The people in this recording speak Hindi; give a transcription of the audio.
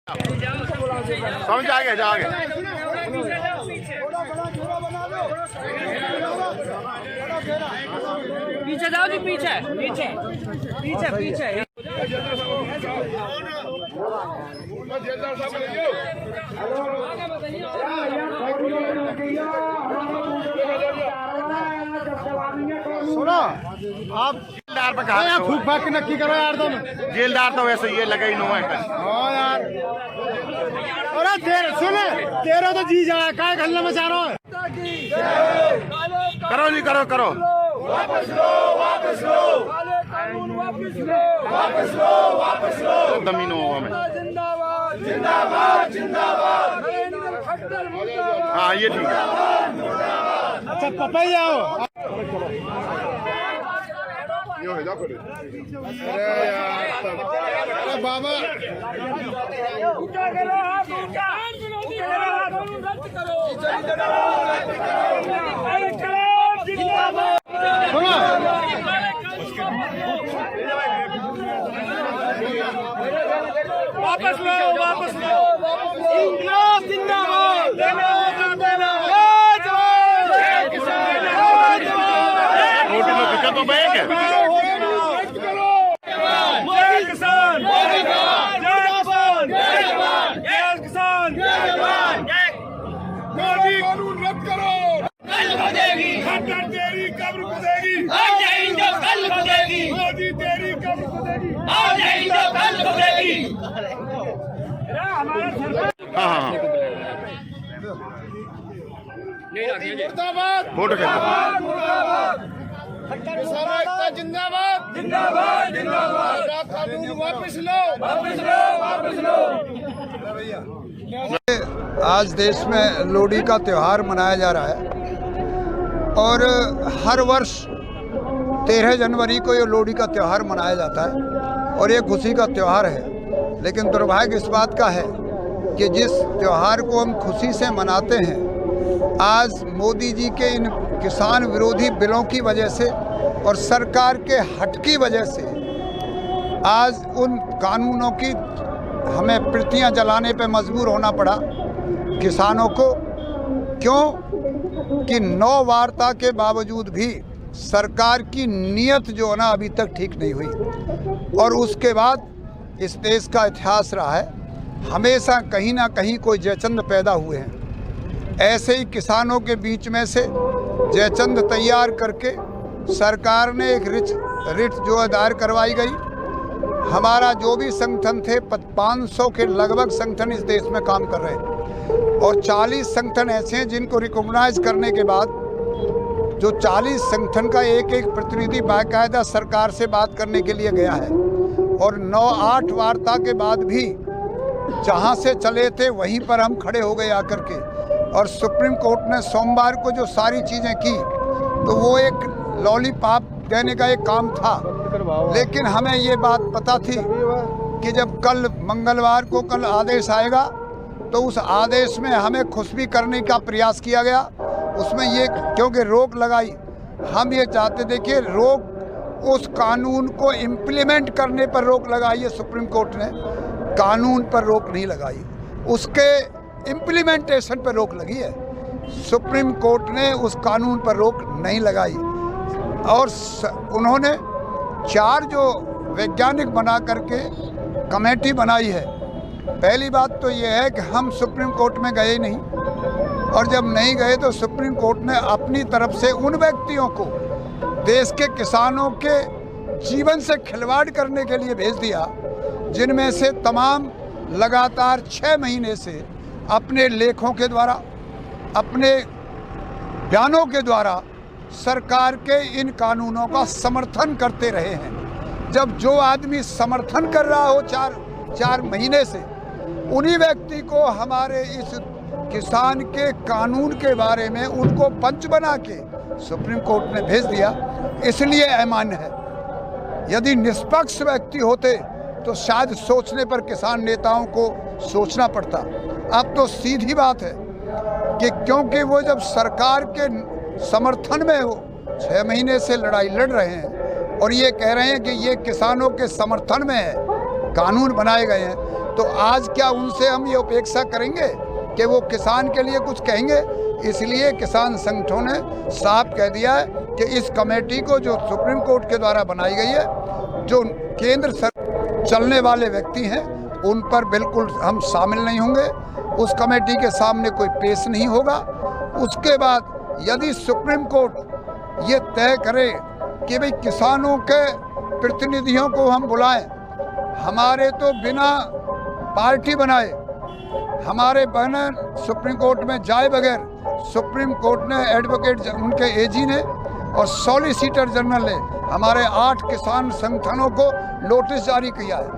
समझ आ गया जाओगे। पीछे जाओ जी, पीछे पीछे पीछे पीछे। सुनो आप जेलदार पे कहा यार फूक फाक के नक्की करो यार तुम। जेलदार तो वैसे ये लगा ही नो है यार। अरे तेरे सुने तेरा तो जी जा काय गल्ला में जा रहा है। करो जी करो करो। वापस लो वापस लो वापस लो वापस लो वापस लो। दमीनो में जिंदाबाद जिंदाबाद जिंदाबाद। हाँ ये ठीक है। अच्छा पपा जाओ। अरे बाबा वापस लो वापस लो। इंकलाब जिंदाबाद। तो बैंक है मोदी कानून रद्द करो। कल खुदेगी खट्टर तेरी कब्र खुदेगी। आ जाएंगे कल खुदेगी। मोदी तेरी कब्र खुदेगी। आ जाएंगे कल खुदेगी। हाँ मुर्दाबाद वोट जिंदाबाद जिंदाबाद जिंदाबाद। कानून वापस लो वापस लो वापस लो। आज देश में लोहड़ी का त्यौहार मनाया जा रहा है और हर वर्ष 13 जनवरी को ये लोहड़ी का त्यौहार मनाया जाता है और ये खुशी का त्यौहार है। लेकिन दुर्भाग्य इस बात का है कि जिस त्यौहार को हम खुशी से मनाते हैं, आज मोदी जी के इन किसान विरोधी बिलों की वजह से और सरकार के हट की वजह से आज उन कानूनों की हमें प्रतियां जलाने पे मजबूर होना पड़ा किसानों को। क्यों कि 9 वार्ता के बावजूद भी सरकार की नीयत जो है ना अभी तक ठीक नहीं हुई। और उसके बाद इस देश का इतिहास रहा है, हमेशा कहीं ना कहीं कोई जयचंद पैदा हुए हैं। ऐसे ही किसानों के बीच में से जयचंद तैयार करके सरकार ने एक रिट जो है दायर करवाई गई। हमारा जो भी संगठन थे 500 के लगभग संगठन इस देश में काम कर रहे हैं और 40 संगठन ऐसे हैं जिनको रिकॉग्नाइज करने के बाद जो 40 संगठन का एक एक प्रतिनिधि बाकायदा सरकार से बात करने के लिए गया है। और 9-8 वार्ता के बाद भी जहां से चले थे वहीं पर हम खड़े हो गए आकर के। और सुप्रीम कोर्ट ने सोमवार को जो सारी चीज़ें की तो वो एक लॉलीपॉप देने का एक काम था। लेकिन हमें ये बात पता थी कि जब कल मंगलवार को कल आदेश आएगा तो उस आदेश में हमें खुश भी करने का प्रयास किया गया। उसमें ये क्योंकि रोक लगाई, हम ये चाहते थे कि रोक उस कानून को इम्प्लीमेंट करने पर रोक लगाई है सुप्रीम कोर्ट ने, कानून पर रोक नहीं लगाई, उसके इम्प्लीमेंटेशन पर रोक लगी है। सुप्रीम कोर्ट ने उस कानून पर रोक नहीं लगाई। और उन्होंने 4 जो वैज्ञानिक बना करके कमेटी बनाई है। पहली बात तो ये है कि हम सुप्रीम कोर्ट में गए नहीं, और जब नहीं गए तो सुप्रीम कोर्ट ने अपनी तरफ से उन व्यक्तियों को देश के किसानों के जीवन से खिलवाड़ करने के लिए भेज दिया जिनमें से तमाम लगातार 6 महीने से अपने लेखों के द्वारा, अपने बयानों के द्वारा सरकार के इन कानूनों का समर्थन करते रहे हैं। जब जो आदमी समर्थन कर रहा हो 4 महीने से, उन्हीं व्यक्ति को हमारे इस किसान के कानून के बारे में उनको पंच बना के सुप्रीम कोर्ट ने भेज दिया, इसलिए अमान्य है। यदि निष्पक्ष व्यक्ति होते तो शायद सोचने पर किसान नेताओं को सोचना पड़ता। अब तो सीधी बात है कि क्योंकि वो जब सरकार के समर्थन में हो 6 महीने से लड़ाई लड़ रहे हैं और ये कह रहे हैं कि ये किसानों के समर्थन में है, कानून बनाए गए हैं, तो आज क्या उनसे हम ये अपेक्षा करेंगे कि वो किसान के लिए कुछ कहेंगे? इसलिए किसान संगठनों ने साफ कह दिया है कि इस कमेटी को जो सुप्रीम कोर्ट के द्वारा बनाई गई है, जो केंद्र सरकार चलने वाले व्यक्ति हैं, उन पर बिल्कुल हम शामिल नहीं होंगे। उस कमेटी के सामने कोई पेश नहीं होगा। उसके बाद यदि सुप्रीम कोर्ट ये तय करे कि भाई किसानों के प्रतिनिधियों को हम बुलाएं, हमारे तो बिना पार्टी बनाए हमारे बहन सुप्रीम कोर्ट में जाए बगैर सुप्रीम कोर्ट ने एडवोकेट उनके एजी ने और सॉलिसिटर जनरल ने हमारे 8 किसान संगठनों को नोटिस जारी किया है।